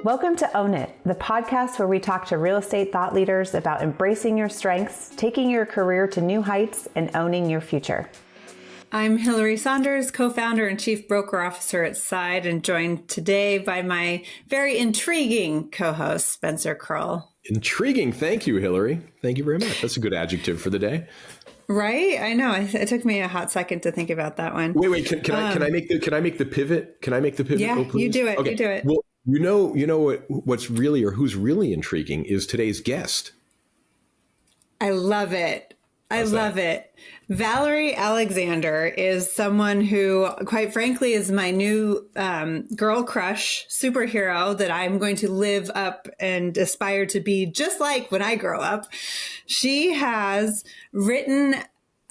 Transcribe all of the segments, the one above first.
Welcome to Own It, the podcast where we talk to real estate thought leaders about embracing your strengths, taking your career to new heights, and owning your future. I'm Valerie Saunders, co-founder and chief broker officer at Side, and joined today by my very intriguing co-host, Spencer Kroll. Intriguing. Thank you, Hillary. Thank you very much. That's a good adjective for the day. Right? I know. It took me a hot second to think about that one. Wait. Can I make the pivot? Can I make the pivot? Yeah, please? you do it. Okay. You do it. Well, you know what's really, or who's really intriguing is today's guest. I love it. I love it. Valerie Alexander is someone who, quite frankly, is my new girl crush superhero that I'm going to live up and aspire to be just like when I grow up. She has written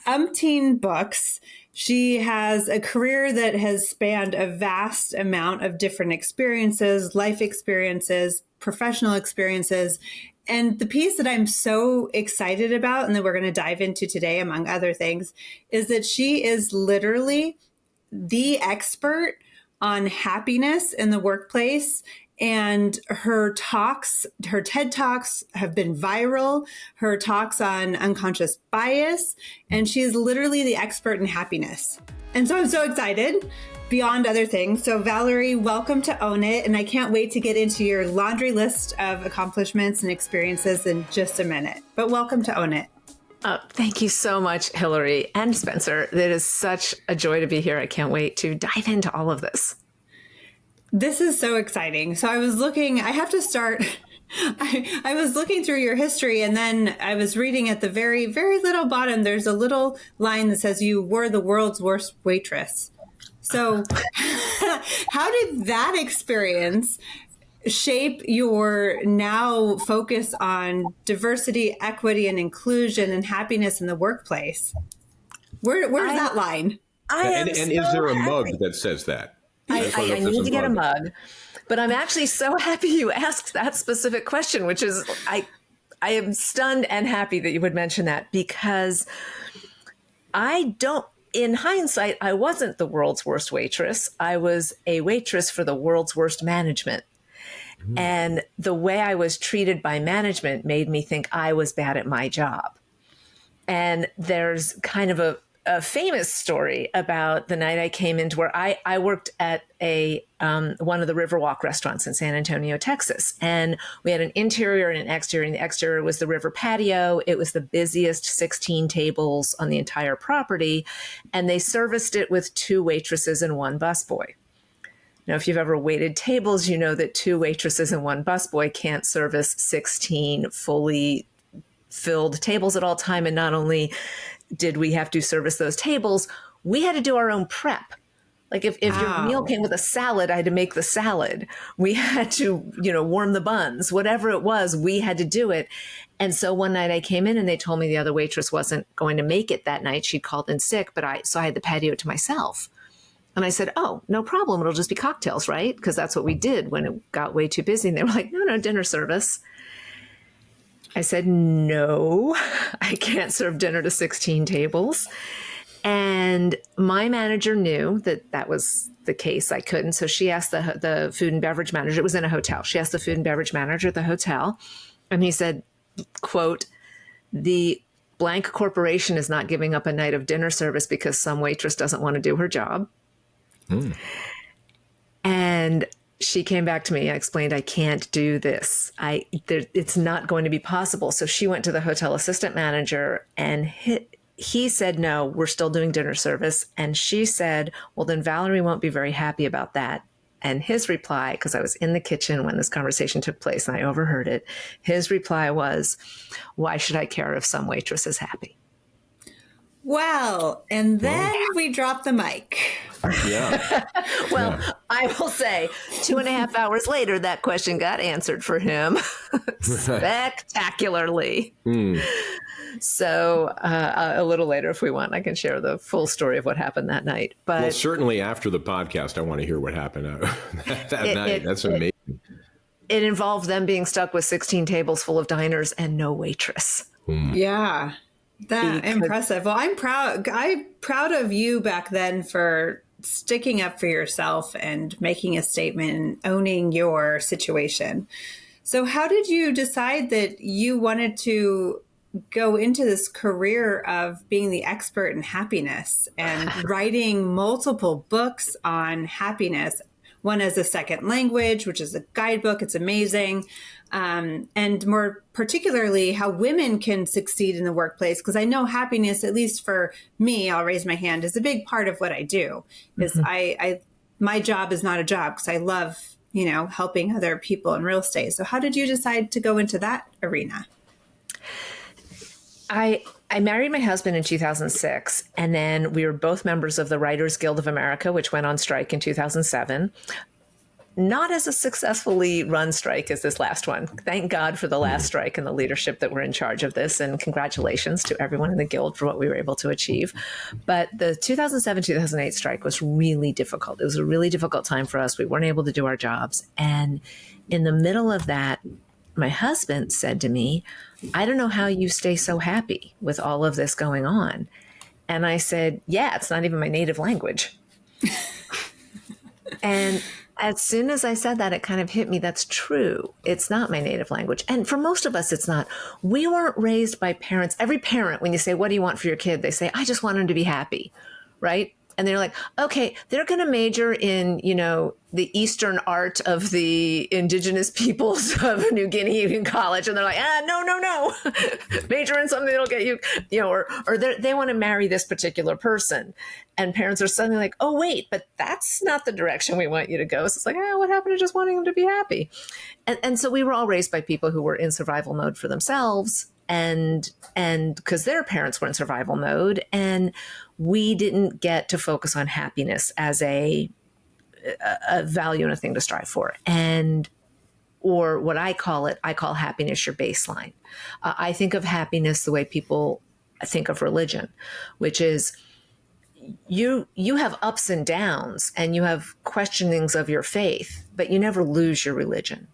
umpteen books. She has a career that has spanned a vast amount of different experiences, life experiences, professional experiences. And the piece that I'm so excited about, and that we're going to dive into today, among other things, is that she is literally the expert on happiness in the workplace. And her talks, her TED Talks have been viral, her talks on unconscious bias, and she's literally the expert in happiness. And so I'm so excited, beyond other things. So Valerie, welcome to Own It. And I can't wait to get into your laundry list of accomplishments and experiences in just a minute. But welcome to Own It. Oh, thank you so much, Hillary and Spencer. It is such a joy to be here. I can't wait to dive into all of this. This is so exciting. So I was looking through your history, and then I was reading at the very, very little bottom, there's a little line that says you were the world's worst waitress. So how did that experience shape your now focus on diversity, equity, and inclusion and happiness in the workplace? Where's that line? And is there a mug that says that? I need to get a mug, but I'm actually so happy you asked that specific question, which is, I am stunned and happy that you would mention that, because in hindsight, I wasn't the world's worst waitress. I was a waitress for the world's worst management. Mm. And the way I was treated by management made me think I was bad at my job. And there's kind of a famous story about the night I came into where I worked at one of the Riverwalk restaurants in San Antonio, Texas. And we had an interior and an exterior. And the exterior was the river patio. It was the busiest 16 tables on the entire property. And they serviced it with 2 waitresses and 1 busboy. Now, if you've ever waited tables, you know that 2 waitresses and 1 busboy can't service 16 fully filled tables at all time. And not only did we have to service those tables, we had to do our own prep. Like if your meal came with a salad, I had to make the salad. We had to, warm the buns, whatever it was, we had to do it. And so one night I came in and they told me the other waitress wasn't going to make it that night. She'd called in sick, so I had the patio to myself. And I said, oh, no problem. It'll just be cocktails, right? Because that's what we did when it got way too busy. And they were like, no, dinner service. I said, no, I can't serve dinner to 16 tables. And my manager knew that was the case. I couldn't. So she asked the food and beverage manager. It was in a hotel. She asked the food and beverage manager at the hotel. And he said, quote, the blank corporation is not giving up a night of dinner service because some waitress doesn't want to do her job. Mm. And she came back to me. I explained, I can't do this. It's not going to be possible. So she went to the hotel assistant manager and he said, no, we're still doing dinner service. And she said, well, then Valerie won't be very happy about that. And his reply, because I was in the kitchen when this conversation took place and I overheard it, his reply was, why should I care if some waitress is happy? Well, and then we dropped the mic. Yeah. Well, yeah. I will say 2.5 hours later, that question got answered for him spectacularly. Mm. So a little later, if we want, I can share the full story of what happened that night. But well, certainly after the podcast, I want to hear what happened that night. That's amazing. It involved them being stuck with 16 tables full of diners and no waitress. Mm. Yeah. That impressive. Well, I'm proud of you back then for sticking up for yourself and making a statement and owning your situation. So how did you decide that you wanted to go into this career of being the expert in happiness and writing multiple books on happiness? One as a second language, which is a guidebook. It's amazing. And more particularly, how women can succeed in the workplace. Because I know happiness, at least for me, I'll raise my hand, is a big part of what I do. Is my job is not a job because I love, helping other people in real estate. So how did you decide to go into that arena? I married my husband in 2006, and then we were both members of the Writers Guild of America, which went on strike in 2007. Not as a successfully run strike as this last one. Thank God for the last strike and the leadership that were in charge of this, and congratulations to everyone in the Guild for what we were able to achieve. But the 2007-2008 strike was really difficult. It was a really difficult time for us. We weren't able to do our jobs. And in the middle of that, my husband said to me, I don't know how you stay so happy with all of this going on. And I said, yeah, it's not even my native language. And as soon as I said that, it kind of hit me. That's true. It's not my native language. And for most of us, it's not. We weren't raised by parents. Every parent, when you say, what do you want for your kid? They say, I just want him to be happy. Right. And they're like, okay, they're going to major in, the Eastern art of the indigenous peoples of New Guinea in college. And they're like, no. Major in something that'll get you, or they want to marry this particular person. And parents are suddenly like, oh, wait, but that's not the direction we want you to go. So it's like, what happened to just wanting them to be happy? And so we were all raised by people who were in survival mode for themselves. And because their parents were in survival mode, and we didn't get to focus on happiness as a value and a thing to strive for. Or what I call happiness your baseline. I think of happiness the way people think of religion, which is you have ups and downs and you have questionings of your faith, but you never lose your religion.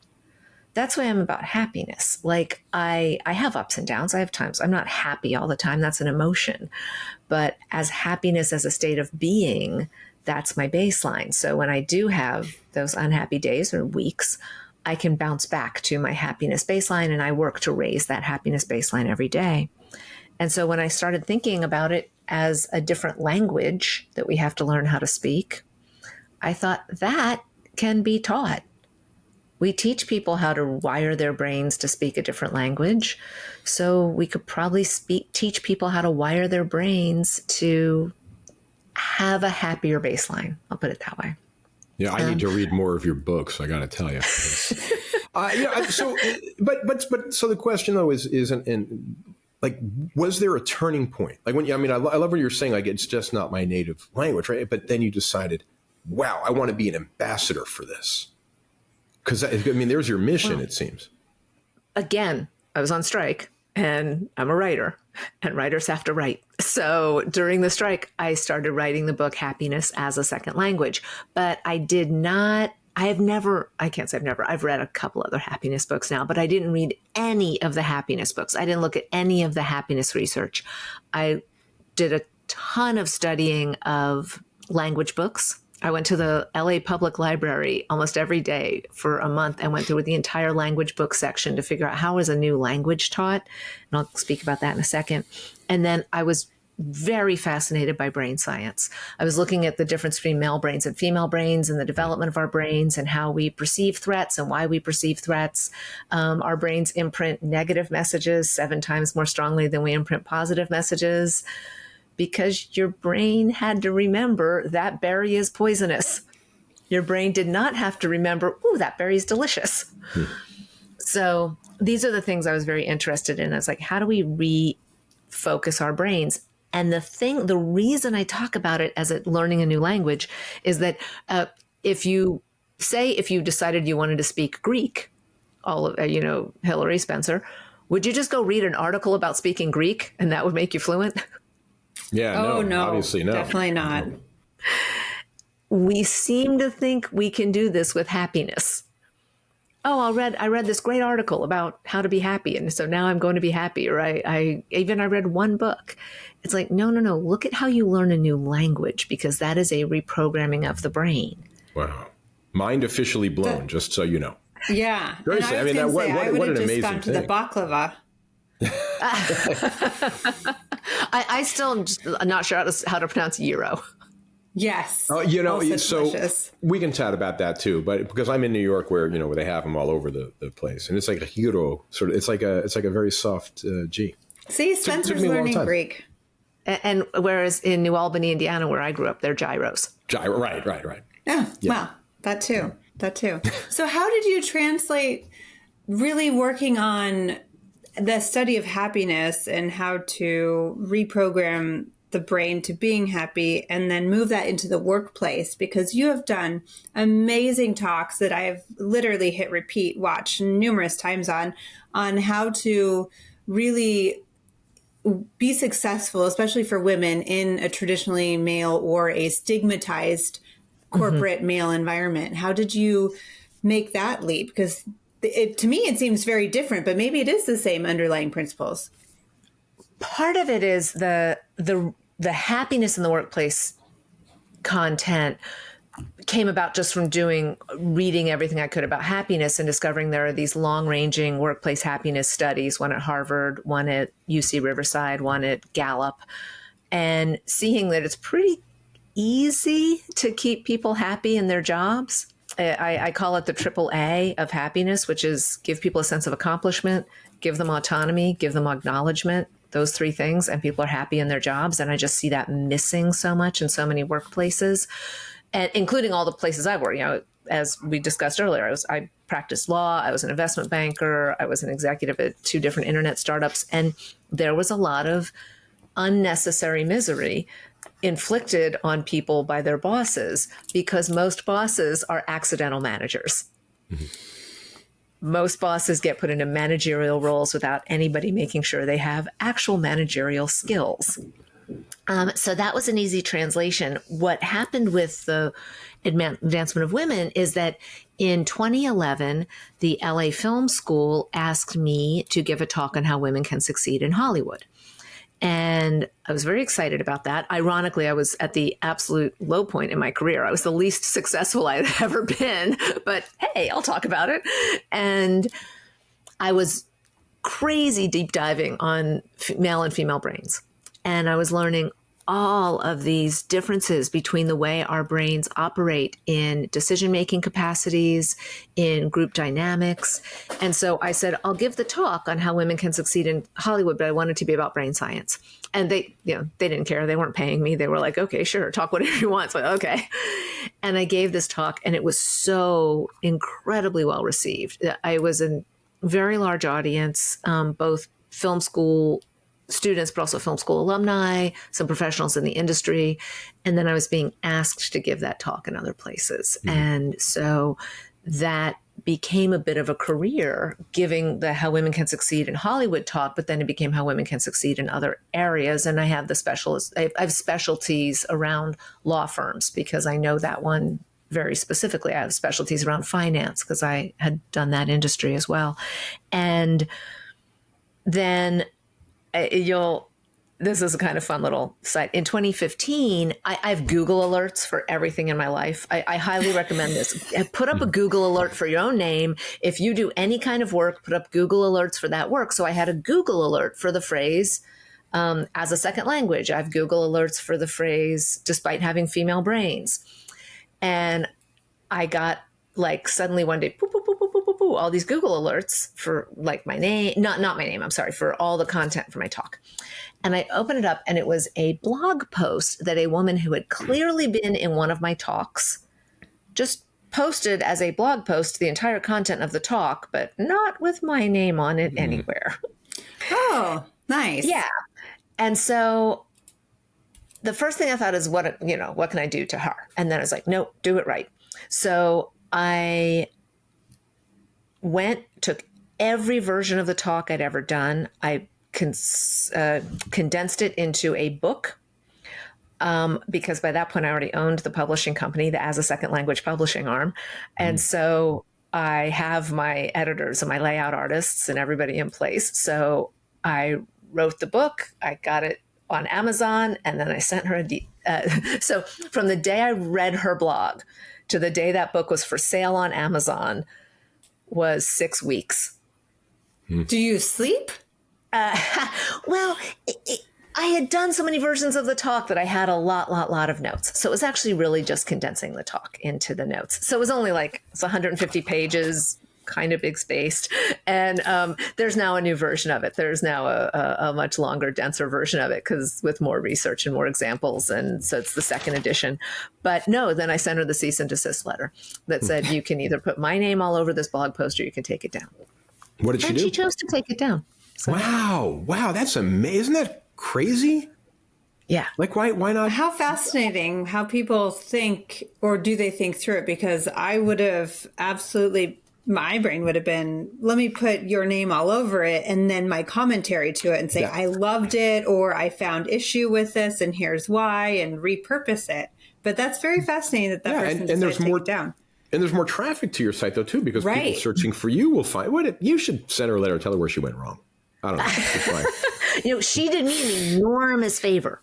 That's why I'm about happiness. Like I have ups and downs. I have times I'm not happy all the time. That's an emotion. But as happiness as a state of being, that's my baseline. So when I do have those unhappy days or weeks, I can bounce back to my happiness baseline, and I work to raise that happiness baseline every day. And so when I started thinking about it as a different language that we have to learn how to speak, I thought that can be taught. We teach people how to wire their brains to speak a different language. So we could probably teach people how to wire their brains to have a happier baseline. I'll put it that way. Yeah, I need to read more of your books, I got to tell you. So the question though is, like, was there a turning point? Like I love what you're saying, like, it's just not my native language, right? But then you decided, wow, I want to be an ambassador for this. Because, there's your mission, it seems. Again, I was on strike, and I'm a writer, and writers have to write. So during the strike, I started writing the book Happiness as a Second Language. But I've read a couple other happiness books now, but I didn't read any of the happiness books. I didn't look at any of the happiness research. I did a ton of studying of language books. I went to the LA Public Library almost every day for a month and went through the entire language book section to figure out how is a new language taught. And I'll speak about that in a second. And then I was very fascinated by brain science. I was looking at the difference between male brains and female brains and the development of our brains and how we perceive threats and why we perceive threats. Our brains imprint negative messages 7 times more strongly than we imprint positive messages, because your brain had to remember that berry is poisonous. Your brain did not have to remember, ooh, that berry is delicious. So these are the things I was very interested in. I was like, how do we refocus our brains? And the reason I talk about it as learning a new language is that if you decided you wanted to speak Greek, Hillary Spencer, would you just go read an article about speaking Greek and that would make you fluent? Yeah, no, obviously no. Definitely not. We seem to think we can do this with happiness. oh, I read this great article about how to be happy. And so now I'm going to be happy. Or I read one book. It's like, no. Look at how you learn a new language, because that is a reprogramming of the brain. Wow. Mind officially blown, just so you know. Yeah. Seriously, I mean, what an amazing gone to thing. the baklava. I still am just not sure how to pronounce gyro. Yes. Oh, so delicious. We can chat about that too, but because I'm in New York, where where they have them all over the place, and it's like a hero sort of. It's like a very soft G. See, Spencer's learning Greek. And whereas in New Albany, Indiana, where I grew up, they're gyros. Right. Oh, yeah. Wow, that too. So, how did you translate really working on the study of happiness and how to reprogram the brain to being happy, and then move that into the workplace? Because you have done amazing talks that I've literally hit repeat, watched numerous times on how to really be successful, especially for women in a traditionally male or a stigmatized corporate male environment. How did you make that leap? Because to me, it seems very different, but maybe it is the same underlying principles. Part of it is the happiness in the workplace content came about just from reading everything I could about happiness and discovering there are these long-ranging workplace happiness studies, one at Harvard, one at UC Riverside, one at Gallup, and seeing that it's pretty easy to keep people happy in their jobs. I call it the triple A of happiness, which is give people a sense of accomplishment, give them autonomy, give them acknowledgement, those three things, and people are happy in their jobs. And I just see that missing so much in so many workplaces, and including all the places I work. As we discussed earlier, I practiced law, I was an investment banker, I was an executive at 2 different internet startups, and there was a lot of unnecessary misery inflicted on people by their bosses, because most bosses are accidental managers. Mm-hmm. Most bosses get put into managerial roles without anybody making sure they have actual managerial skills. So that was an easy translation. What happened with the advancement of women is that in 2011, the LA Film School asked me to give a talk on how women can succeed in Hollywood. And I was very excited about that. Ironically, I was at the absolute low point in my career. I was the least successful I had ever been, but hey, I'll talk about it. And I was crazy deep diving on male and female brains. And I was learning all of these differences between the way our brains operate in decision-making capacities, in group dynamics. And so I said, I'll give the talk on how women can succeed in Hollywood, but I want it to be about brain science. And they didn't care. They weren't paying me. They were like, okay, sure, talk whatever you want. So, okay. And I gave this talk, and it was so incredibly well received. I was a very large audience, both film school students, but also film school alumni, some professionals in the industry. And then I was being asked to give that talk in other places. Mm-hmm. And so that became a bit of a career, giving the How Women Can Succeed in Hollywood talk, but then it became How Women Can Succeed in other areas. And I have I have specialties around law firms, because I know that one very specifically. I have specialties around finance, because I had done that industry as well. And then this is a kind of fun little site. In 2015, I have Google alerts for everything in my life. I highly recommend this. Put up a Google alert for your own name. If you do any kind of work, put up Google alerts for that work. So I had a Google alert for the phrase, as a second language. I have Google alerts for the phrase, despite having female brains. And I got suddenly one day, boop, boop, boop, boop, boop, boop, boop, all these Google alerts for my name, not my name, I'm sorry, for all the content for my talk. And I opened it up, and it was a blog post that a woman who had clearly been in one of my talks just posted as a blog post the entire content of the talk, but not with my name on it anywhere. Oh, nice. Yeah. And so the first thing I thought is, what can I do to her? And then I was like, nope, do it right. So I took every version of the talk I'd ever done. I condensed it into a book, because by that point I already owned the publishing company, the As a Second Language publishing arm. And so I have my editors and my layout artists and everybody in place. So I wrote the book, I got it on Amazon, and then I sent her so from the day I read her blog to the day that book was for sale on Amazon was 6 weeks. Do you sleep? Well, I had done so many versions of the talk that I had a lot of notes. So it was actually really just condensing the talk into the notes. So it was only it's 150 pages, kind of big spaced. And there's now a new version of it. There's now a much longer, denser version of it because with more research and more examples. And so it's the second edition. But no, then I sent her the cease and desist letter that said, you can either put my name all over this blog post or you can take it down. What did she do? And she chose to take it down. So. Wow. That's amazing. Isn't that crazy? Yeah. Why not? How fascinating how people think, or do they think through it? Because I would have absolutely, my brain would have been, let me put your name all over it and then my commentary to it and say, I loved it, or I found issue with this and here's why, and repurpose it. But that's very fascinating that person and there's take more it down. And there's more traffic to your site though too, because people searching for you will find you should send her a letter and tell her where she went wrong. I don't know. It's fine. She did me an enormous favor.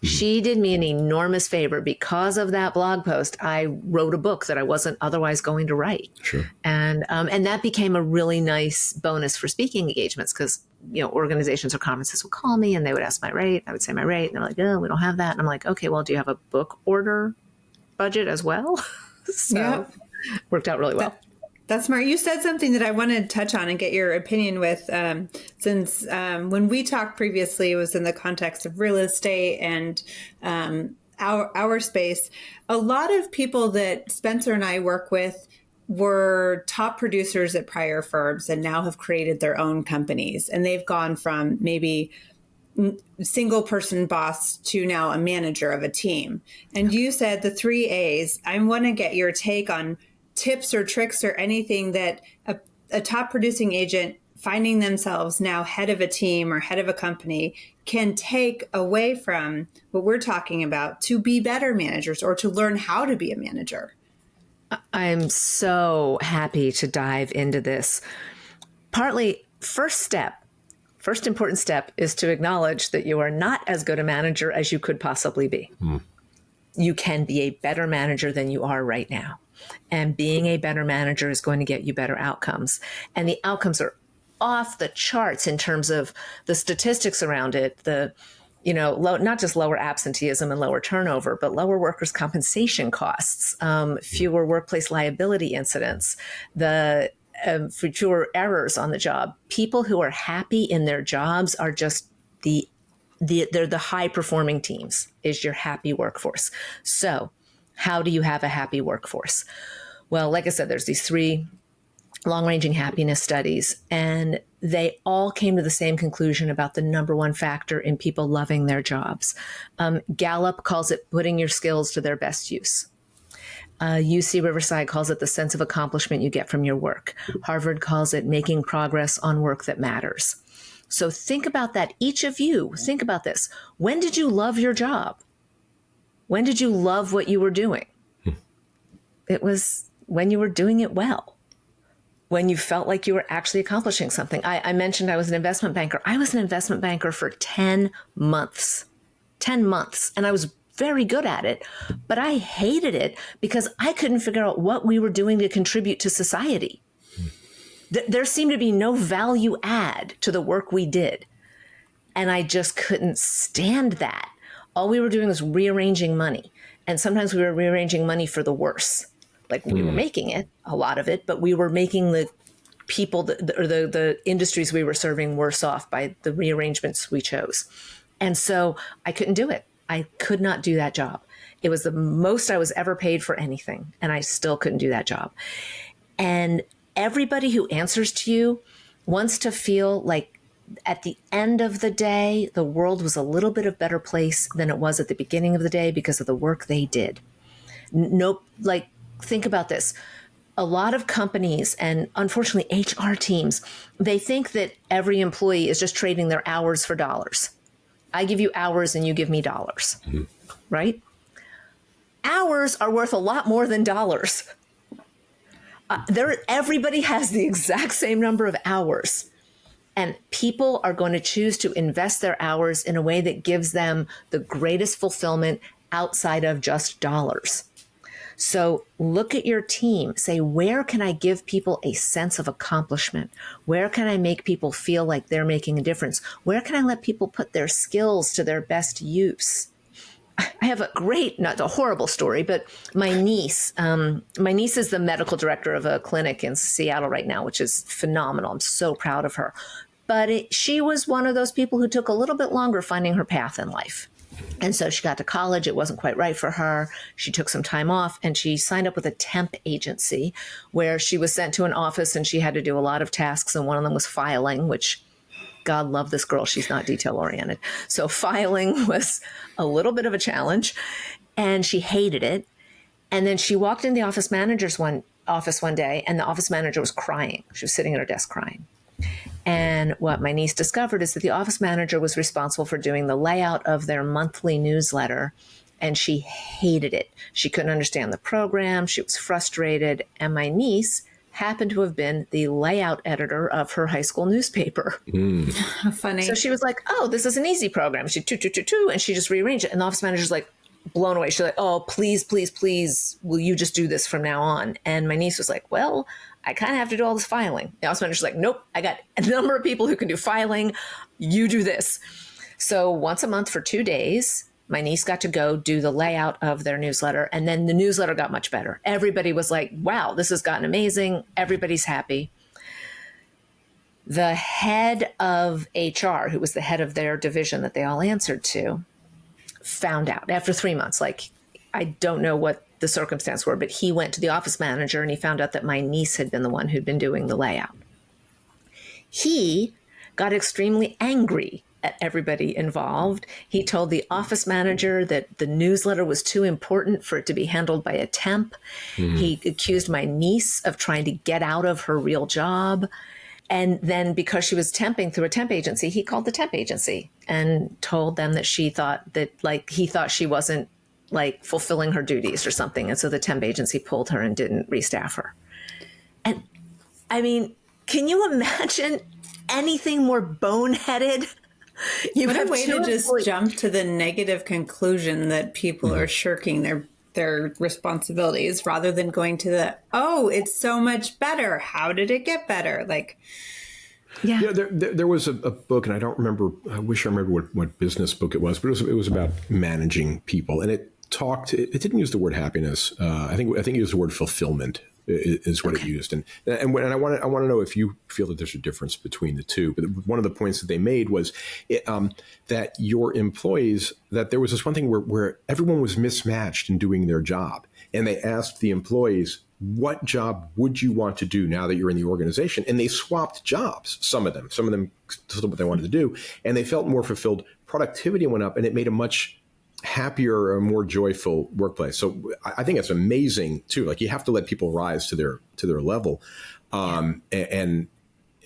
She did me an enormous favor. Because of that blog post, I wrote a book that I wasn't otherwise going to write. Sure. And that became a really nice bonus for speaking engagements because, organizations or conferences would call me and they would ask my rate. I would say my rate. And they're like, oh, we don't have that. And I'm like, okay, well, do you have a book order budget as well? So worked out really well. That's smart. You said something that I wanted to touch on and get your opinion with, since when we talked previously, it was in the context of real estate and our space. A lot of people that Spencer and I work with were top producers at prior firms and now have created their own companies. And they've gone from maybe single person boss to now a manager of a team. And you said the 3 A's. I want to get your take on tips or tricks or anything that a top producing agent finding themselves now head of a team or head of a company can take away from what we're talking about to be better managers or to learn how to be a manager. I'm so happy to dive into this. Partly, first important step is to acknowledge that you are not as good a manager as you could possibly be. You can be a better manager than you are right now. And being a better manager is going to get you better outcomes. And the outcomes are off the charts in terms of the statistics around it, not just lower absenteeism and lower turnover, but lower workers' compensation costs, fewer workplace liability incidents, fewer errors on the job. People who are happy in their jobs are just they're the high performing teams is your happy workforce. So how do you have a happy workforce? Well, like I said, there's these 3 long-ranging happiness studies, and they all came to the same conclusion about the number one factor in people loving their jobs. Gallup calls it putting your skills to their best use. UC Riverside calls it the sense of accomplishment you get from your work. Harvard calls it making progress on work that matters. So think about that. Each of you, think about this. When did you love your job? When did you love what you were doing? It was when you were doing it well, when you felt like you were actually accomplishing something. I mentioned I was an investment banker. I was an investment banker for 10 months, and I was very good at it, but I hated it because I couldn't figure out what we were doing to contribute to society. There seemed to be no value add to the work we did, and I just couldn't stand that. All we were doing was rearranging money. And sometimes we were rearranging money for the worse. Like we were making it, a lot of it, but we were making the people the industries we were serving worse off by the rearrangements we chose. And so I couldn't do it. I could not do that job. It was the most I was ever paid for anything. And I still couldn't do that job. And everybody who answers to you wants to feel like at the end of the day, the world was a little bit of a better place than it was at the beginning of the day because of the work they did. Think about this. A lot of companies and unfortunately HR teams, they think that every employee is just trading their hours for dollars. I give you hours and you give me dollars, right? Hours are worth a lot more than dollars. Everybody has the exact same number of hours. And people are going to choose to invest their hours in a way that gives them the greatest fulfillment outside of just dollars. So look at your team. Say, where can I give people a sense of accomplishment? Where can I make people feel like they're making a difference? Where can I let people put their skills to their best use? I have a great, not a horrible story, but my niece is the medical director of a clinic in Seattle right now, which is phenomenal. I'm so proud of her. But she was one of those people who took a little bit longer finding her path in life. And so she got to college. It wasn't quite right for her. She took some time off and she signed up with a temp agency where she was sent to an office and she had to do a lot of tasks. And one of them was filing, which God love this girl. She's not detail oriented. So filing was a little bit of a challenge and she hated it. And then she walked in the office one day and the office manager was crying. She was sitting at her desk crying. And what my niece discovered is that the office manager was responsible for doing the layout of their monthly newsletter, and she hated it. She couldn't understand the program. She was frustrated. And my niece happened to have been the layout editor of her high school newspaper. How funny. So she was like, oh, this is an easy program. She and she just rearranged it. And the office manager's like, blown away. She's like, oh, please, please, please, will you just do this from now on? And my niece was like, well, I kind of have to do all this filing. The office manager's like, nope, I got a number of people who can do filing. You do this. So once a month for 2 days, my niece got to go do the layout of their newsletter. And then the newsletter got much better. Everybody was like, wow, this has gotten amazing. Everybody's happy. The head of HR, who was the head of their division that they all answered to, found out after 3 months. Like, I don't know what the circumstances were, but he went to the office manager and he found out that my niece had been the one who'd been doing the layout. He got extremely angry at everybody involved. He told the office manager that the newsletter was too important for it to be handled by a temp. He accused my niece of trying to get out of her real job. And then because she was temping through a temp agency, he called the temp agency and told them that he thought she wasn't like fulfilling her duties or something. And so the temp agency pulled her and didn't restaff her. And I mean, can you imagine anything more boneheaded? What a way to just jump to the negative conclusion that people are shirking their responsibilities rather than going to the, oh, it's so much better. How did it get better? Like, yeah, there was a book, and I don't remember. I wish I remember what business book it was, but it was about managing people, and it didn't use the word happiness. I think it used the word fulfillment is what it used, and I want to know if you feel that there's a difference between the two. But one of the points that they made was that your employees, that there was this one thing where everyone was mismatched in doing their job, and they asked the employees, what job would you want to do now that you're in the organization? And they swapped jobs. Some of them told what they wanted to do, and they felt more fulfilled. Productivity went up, and it made a much happier or more joyful workplace. So I think it's amazing too. Like, you have to let people rise to their level, and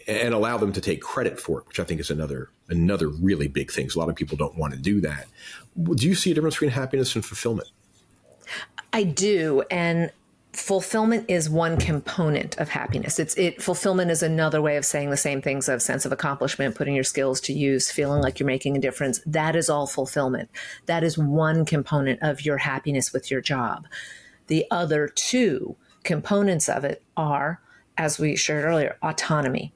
allow them to take credit for it, which I think is another really big thing. So a lot of people don't want to do that. Do you see a difference between happiness and fulfillment? I do. And fulfillment is one component of happiness. Fulfillment is another way of saying the same things of sense of accomplishment, putting your skills to use, feeling like you're making a difference. That is all fulfillment. That is one component of your happiness with your job. The other two components of it are, as we shared earlier, autonomy.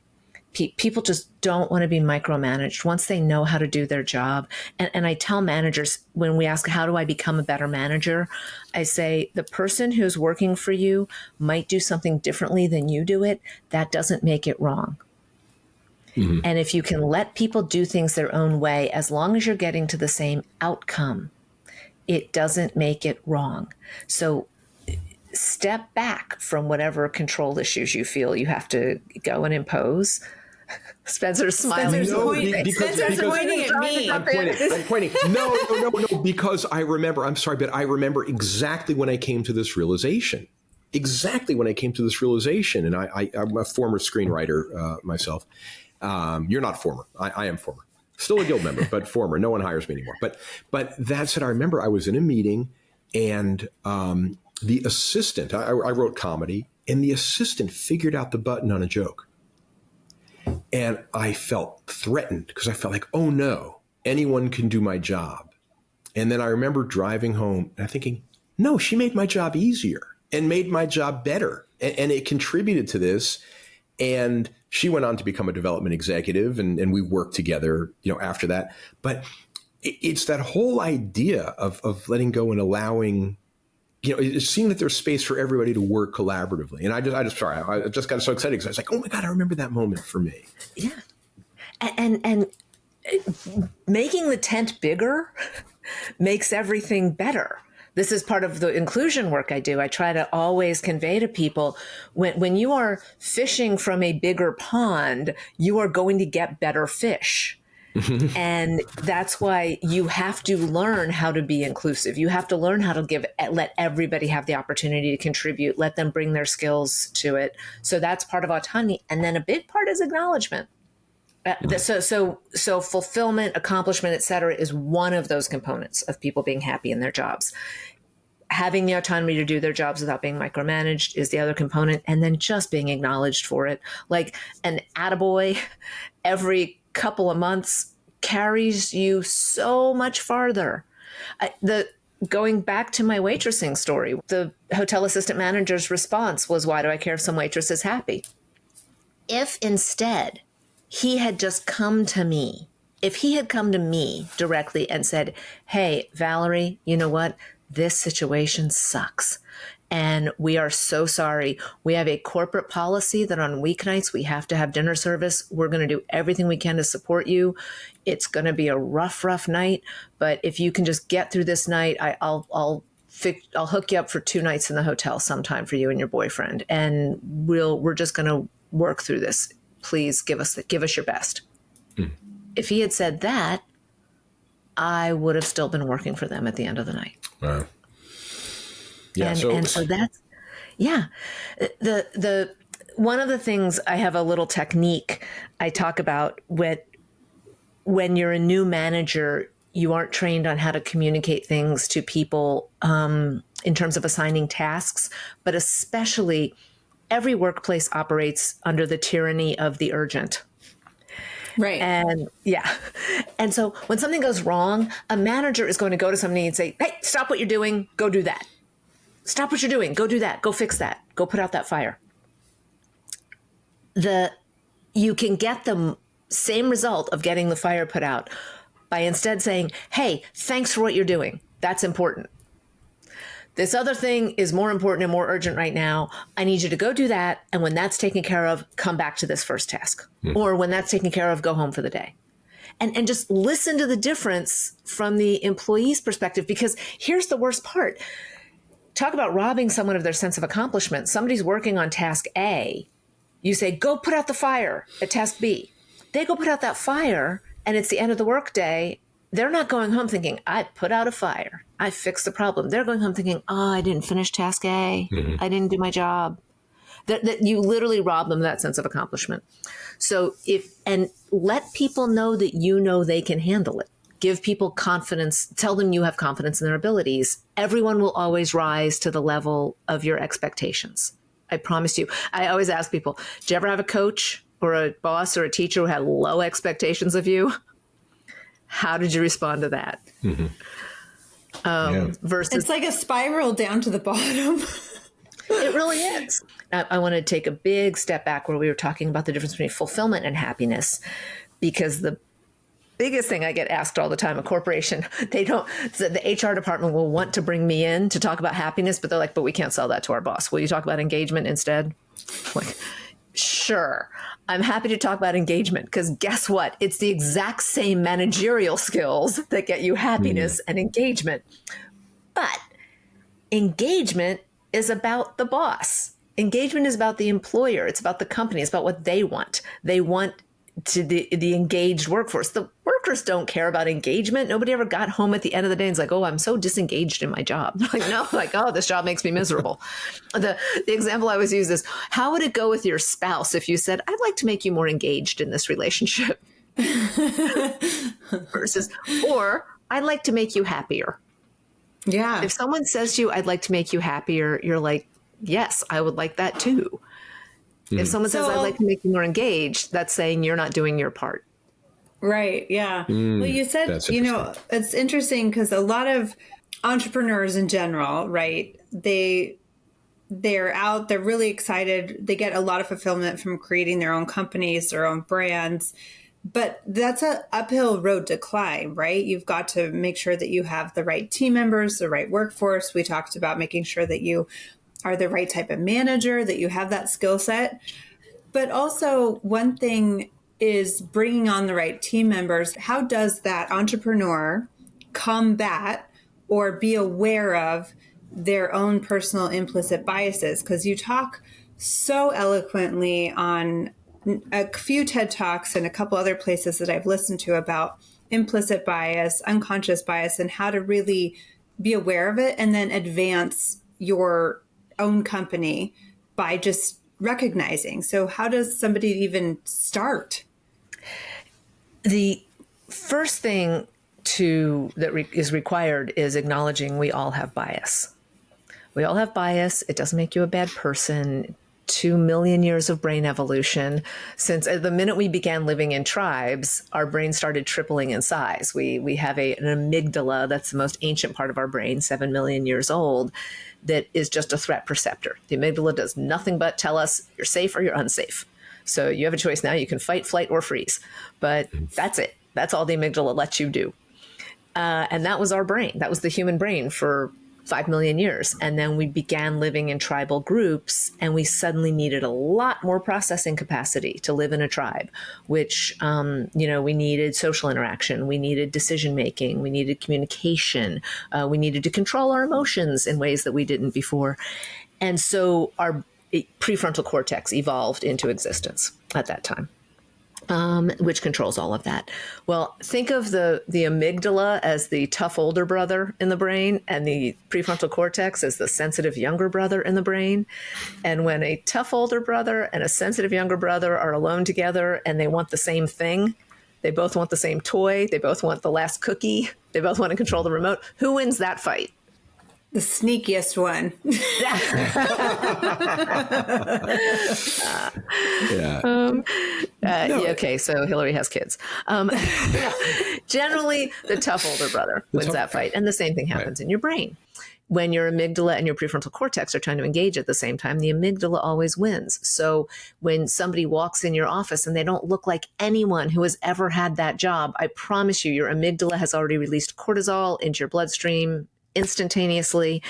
People just don't want to be micromanaged once they know how to do their job. And I tell managers, when we ask, how do I become a better manager? I say, the person who's working for you might do something differently than you do it. That doesn't make it wrong. Mm-hmm. And if you can let people do things their own way, as long as you're getting to the same outcome, it doesn't make it wrong. So step back from whatever control issues you feel you have to go and impose. Spencer's smiling. Spencer's pointing at me. I'm pointing. No, because I remember exactly when I came to this realization. And I'm a former screenwriter myself. You're not former. I am former. Still a guild member, but former. No one hires me anymore. But that's it. I remember I was in a meeting, and the assistant, I wrote comedy, And the assistant figured out the button on a joke. And I felt threatened because I felt like, oh no, anyone can do my job. And then I remember driving home and thinking, no, she made my job easier and made my job better. And it contributed to this. And she went on to become a development executive, and we worked together, after that. But it's that whole idea of letting go and allowing, it's seeing that there's space for everybody to work collaboratively. And I just got so excited because I was like, oh my God, I remember that moment for me. Yeah. And making the tent bigger makes everything better. This is part of the inclusion work I do. I try to always convey to people when you are fishing from a bigger pond, you are going to get better fish. And that's why you have to learn how to be inclusive. You have to learn how to let everybody have the opportunity to contribute, let them bring their skills to it. So that's part of autonomy. And then a big part is acknowledgement. So fulfillment, accomplishment, et cetera, is one of those components of people being happy in their jobs. Having the autonomy to do their jobs without being micromanaged is the other component. And then just being acknowledged for it. Like an attaboy every couple of months carries you so much farther. Going back to my waitressing story, the hotel assistant manager's response was, why do I care if some waitress is happy? If instead he had just come to me, if he had come to me directly and said, hey, Valerie, you know what? This situation sucks. And we are so sorry. We have a corporate policy that on weeknights we have to have dinner service. We're going to do everything we can to support you. It's going to be a rough night. But if you can just get through this night, I'll hook you up for 2 nights in the hotel sometime for you and your boyfriend. And we're just going to work through this. Please give us your best. Mm. If he had said that, I would have still been working for them at the end of the night. Wow. Yeah. And so that's, yeah. The one of the things, I have a little technique I talk about when you're a new manager, you aren't trained on how to communicate things to people in terms of assigning tasks, but especially every workplace operates under the tyranny of the urgent. Right. And yeah. And so when something goes wrong, a manager is going to go to somebody and say, hey, stop what you're doing. Go do that. Stop what you're doing. Go do that. Go fix that. Go put out that fire. You can get the same result of getting the fire put out by instead saying, hey, thanks for what you're doing. That's important. This other thing is more important and more urgent right now. I need you to go do that. And when that's taken care of, come back to this first task. Or when that's taken care of, go home for the day. And just listen to the difference from the employee's perspective, because here's the worst part. Talk about robbing someone of their sense of accomplishment. Somebody's working on task A. You say, go put out the fire at task B. They go put out that fire, and it's the end of the workday. They're not going home thinking, I put out a fire. I fixed the problem. They're going home thinking, oh, I didn't finish task A. Mm-hmm. I didn't do my job. That you literally rob them of that sense of accomplishment. So let people know that you know they can handle it. Give people confidence. Tell them you have confidence in their abilities. Everyone will always rise to the level of your expectations. I promise you. I always ask people, do you ever have a coach or a boss or a teacher who had low expectations of you? How did you respond to that? Mm-hmm. Versus, it's like a spiral down to the bottom. It really is. I want to take a big step back where we were talking about the difference between fulfillment and happiness, because the biggest thing I get asked all the time, a corporation, the HR department will want to bring me in to talk about happiness, but they're like, but we can't sell that to our boss. Will you talk about engagement instead? Like, sure. I'm happy to talk about engagement, because guess what? It's the exact same managerial skills that get you happiness and engagement. But engagement is about the boss. Engagement is about the employer. It's about the company. It's about what they want. They want the engaged workforce. The workers don't care about engagement. Nobody ever got home at the end of the day and is like, oh, I'm so disengaged in my job. They're like, no, like, oh, this job makes me miserable. The example I always use is, how would it go with your spouse if you said, I'd like to make you more engaged in this relationship? Versus, or I'd like to make you happier. Yeah. If someone says to you, I'd like to make you happier, you're like, yes, I would like that too. If someone says, I'd like to make you more engaged, that's saying you're not doing your part. Right. Yeah. Well, you said, it's interesting because a lot of entrepreneurs in general, right? They're out, they're really excited. They get a lot of fulfillment from creating their own companies, their own brands. But that's an uphill road to climb, right? You've got to make sure that you have the right team members, the right workforce. We talked about making sure that you are the right type of manager, that you have that skill set. But also, one thing is bringing on the right team members. How does that entrepreneur combat or be aware of their own personal implicit biases? Because you talk so eloquently on a few TED Talks and a couple other places that I've listened to about implicit bias, unconscious bias, and how to really be aware of it and then advance your own company by just recognizing. So how does somebody even start? The first thing is required is acknowledging we all have bias. We all have bias. It doesn't make you a bad person. 2 million years of brain evolution. Since the minute we began living in tribes, our brain started tripling in size. We have an amygdala, that's the most ancient part of our brain, 7 million years old, that is just a threat perceptor. The amygdala does nothing but tell us you're safe or you're unsafe. So you have a choice now. You can fight, flight, or freeze. But that's it. That's all the amygdala lets you do. And that was our brain. That was the human brain for 5 million years. And then we began living in tribal groups, and we suddenly needed a lot more processing capacity to live in a tribe, which, we needed social interaction. We needed decision-making. We needed communication. We needed to control our emotions in ways that we didn't before. And so our prefrontal cortex evolved into existence at that time. Which controls all of that. Well, think of the amygdala as the tough older brother in the brain and the prefrontal cortex as the sensitive younger brother in the brain. And when a tough older brother and a sensitive younger brother are alone together and they want the same thing, they both want the same toy, they both want the last cookie, they both want to control the remote, who wins that fight? The sneakiest one. Okay, so Hillary has kids. Generally, the tough older brother wins that fight. And the same thing happens in your brain. When your amygdala and your prefrontal cortex are trying to engage at the same time, the amygdala always wins. So when somebody walks in your office and they don't look like anyone who has ever had that job, I promise you, your amygdala has already released cortisol into your bloodstream instantaneously,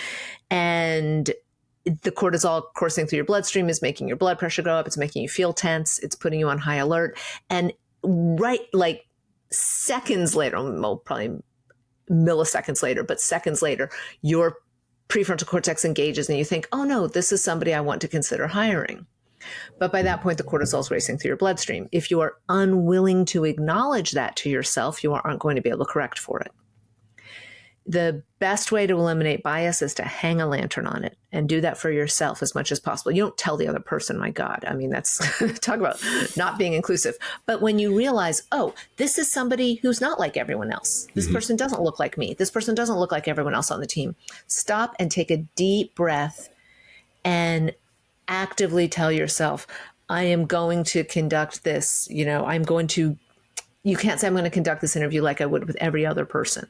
and the cortisol coursing through your bloodstream is making your blood pressure go up. It's making you feel tense. It's putting you on high alert. And like seconds later, well, probably milliseconds later, but seconds later, your prefrontal cortex engages and you think, oh no, this is somebody I want to consider hiring. But by that point, the cortisol is racing through your bloodstream. If you are unwilling to acknowledge that to yourself, you aren't going to be able to correct for it. The best way to eliminate bias is to hang a lantern on it and do that for yourself as much as possible. You don't tell the other person, my God. I mean, that's talk about not being inclusive. But when you realize, oh, this is somebody who's not like everyone else. This person doesn't look like me. This person doesn't look like everyone else on the team. Stop and take a deep breath and actively tell yourself, I am going to conduct this. You can't say I'm going to conduct this interview like I would with every other person.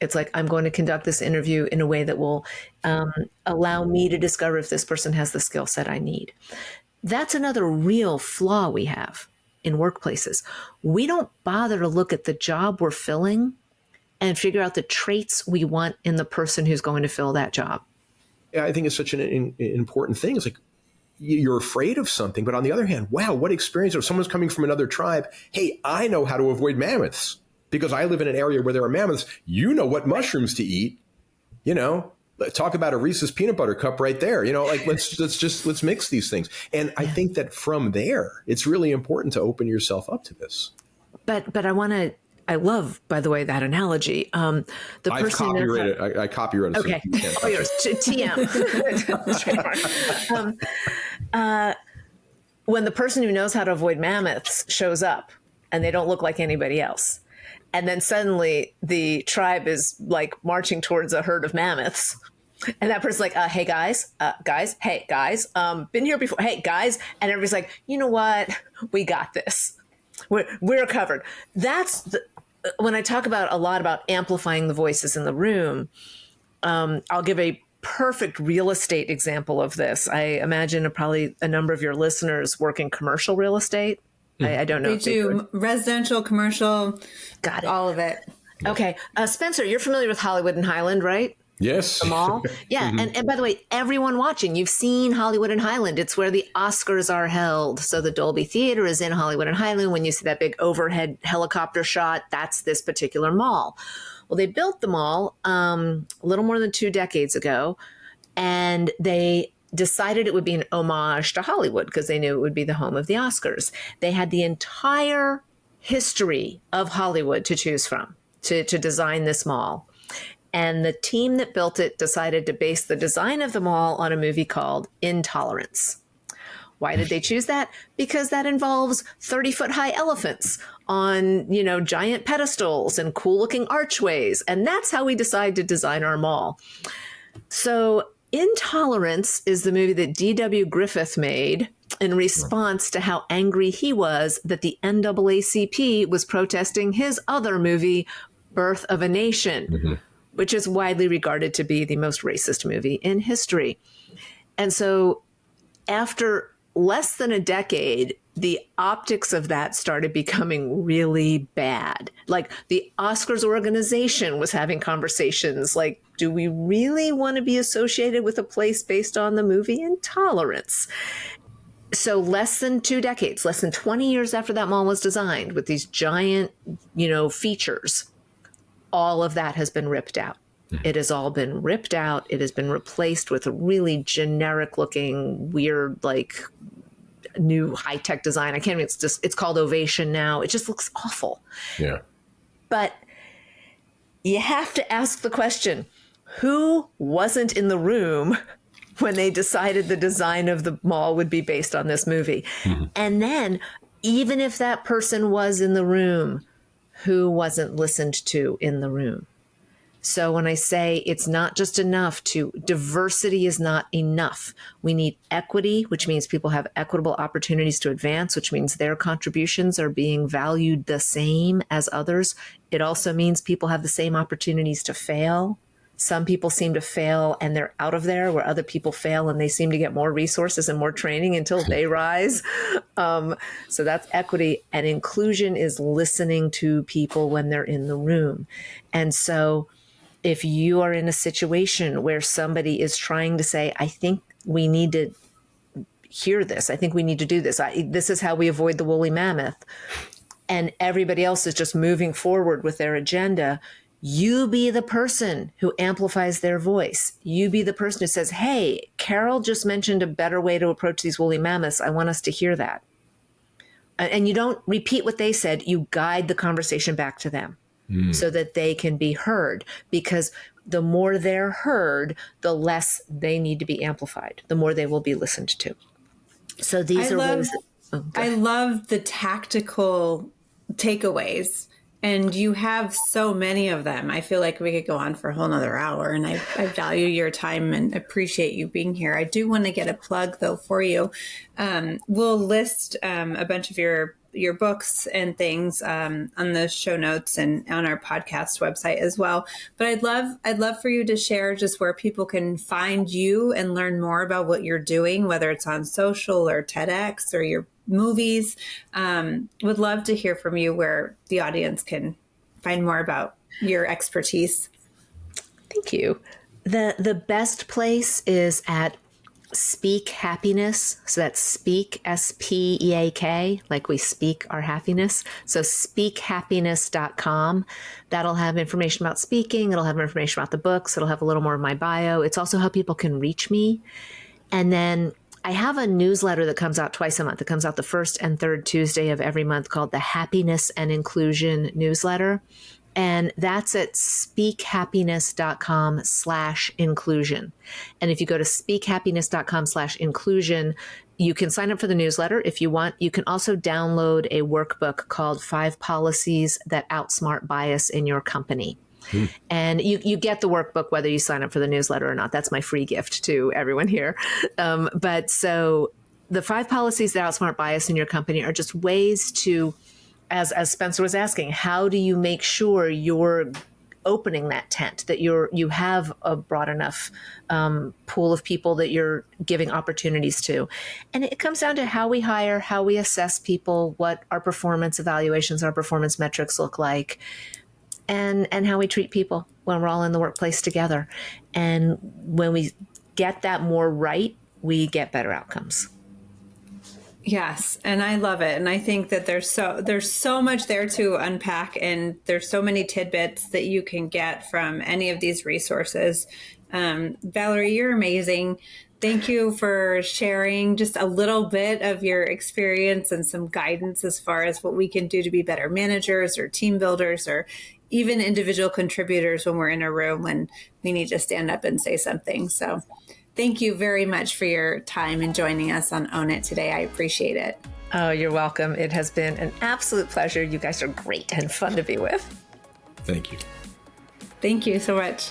It's like, I'm going to conduct this interview in a way that will allow me to discover if this person has the skill set I need. That's another real flaw we have in workplaces. We don't bother to look at the job we're filling and figure out the traits we want in the person who's going to fill that job. Yeah, I think it's such an important thing. It's like you're afraid of something, but on the other hand, wow, what experience. If someone's coming from another tribe, hey, I know how to avoid mammoths. Because I live in an area where there are mammoths, you know what mushrooms to eat. Talk about a Reese's peanut butter cup right there. Let's mix these things. And I think that from there, it's really important to open yourself up to this. But I love, by the way, that analogy. I copyrighted it. Okay. All yours. TM. When the person who knows how to avoid mammoths shows up and they don't look like anybody else, and then suddenly the tribe is like marching towards a herd of mammoths, And that person's like, hey guys, hey guys, been here before, hey guys. And everybody's like, you know what? We got this. We're covered. When I talk about a lot about amplifying the voices in the room, I'll give a perfect real estate example of this. I imagine probably a number of your listeners work in commercial real estate. I don't know. They do residential, commercial, got it. All of it. Okay. Spencer, you're familiar with Hollywood and Highland, right? Yes. The mall. Yeah. And by the way, everyone watching, you've seen Hollywood and Highland. It's where the Oscars are held. So the Dolby Theater is in Hollywood and Highland. When you see that big overhead helicopter shot, that's this particular mall. Well, they built the mall a little more than 2 decades ago, and they decided it would be an homage to Hollywood because they knew it would be the home of the Oscars. They had the entire history of Hollywood to choose from to design this mall. And the team that built it decided to base the design of the mall on a movie called Intolerance. Why did they choose that? Because that involves 30-foot high elephants on, giant pedestals and cool looking archways. And that's how we decide to design our mall. So Intolerance is the movie that D.W. Griffith made in response to how angry he was that the NAACP was protesting his other movie, Birth of a Nation, which is widely regarded to be the most racist movie in history. And so after less than a decade, the optics of that started becoming really bad. Like the Oscars organization was having conversations like, do we really want to be associated with a place based on the movie Intolerance? So less than 2 decades, less than 20 years after that mall was designed with these giant, features, all of that has been ripped out. It has all been ripped out. It has been replaced with a really generic looking, weird, new high-tech design. I can't even, it's called Ovation now. It just looks awful. Yeah. But you have to ask the question, who wasn't in the room when they decided the design of the mall would be based on this movie? And then even if that person was in the room, who wasn't listened to in the room? So when I say it's not just enough diversity is not enough. We need equity, which means people have equitable opportunities to advance, which means their contributions are being valued the same as others. It also means people have the same opportunities to fail. Some people seem to fail and they're out of there, where other people fail and they seem to get more resources and more training until they rise. So that's equity. And inclusion is listening to people when they're in the room. And so if you are in a situation where somebody is trying to say, I think we need to hear this, I think we need to do this, this is how we avoid the woolly mammoth, and everybody else is just moving forward with their agenda, you be the person who amplifies their voice. You be the person who says, hey, Carol just mentioned a better way to approach these woolly mammoths. I want us to hear that. And you don't repeat what they said. You guide the conversation back to them so that they can be heard. Because the more they're heard, the less they need to be amplified, the more they will be listened to. So these are ways. I love the tactical takeaways. And you have so many of them. I feel like we could go on for a whole nother hour, and I value your time and appreciate you being here. I do want to get a plug though for you. We'll list a bunch of your books and things on the show notes and on our podcast website as well. But I'd love for you to share just where people can find you and learn more about what you're doing, whether it's on social or TEDx or your movies. Would love to hear from you where the audience can find more about your expertise. Thank you. The best place is at Speak Happiness. So that's Speak, SPEAK, like we speak our happiness. So speakhappiness.com. That'll have information about speaking. It'll have information about the books. It'll have a little more of my bio. It's also how people can reach me. And then I have a newsletter that comes out twice a month. It comes out the first and third Tuesday of every month called the Happiness and Inclusion Newsletter. And that's at speakhappiness.com/inclusion. And if you go to speakhappiness.com/inclusion, you can sign up for the newsletter if you want. You can also download a workbook called 5 Policies That Outsmart Bias in Your Company. And you get the workbook whether you sign up for the newsletter or not. That's my free gift to everyone here. But so the 5 policies that outsmart bias in your company are just ways to, as Spencer was asking, how do you make sure you're opening that tent, that you have a broad enough pool of people that you're giving opportunities to. And it comes down to how we hire, how we assess people, what our performance evaluations, our performance metrics look like, and how we treat people when we're all in the workplace together. And when we get that more right, we get better outcomes. Yes, and I love it. And I think that there's so much there to unpack, and there's so many tidbits that you can get from any of these resources. Valerie, you're amazing. Thank you for sharing just a little bit of your experience and some guidance as far as what we can do to be better managers or team builders or even individual contributors when we're in a room when we need to stand up and say something. So thank you very much for your time and joining us on Own It today. I appreciate it. Oh, you're welcome. It has been an absolute pleasure. You guys are great and fun to be with. Thank you. Thank you so much.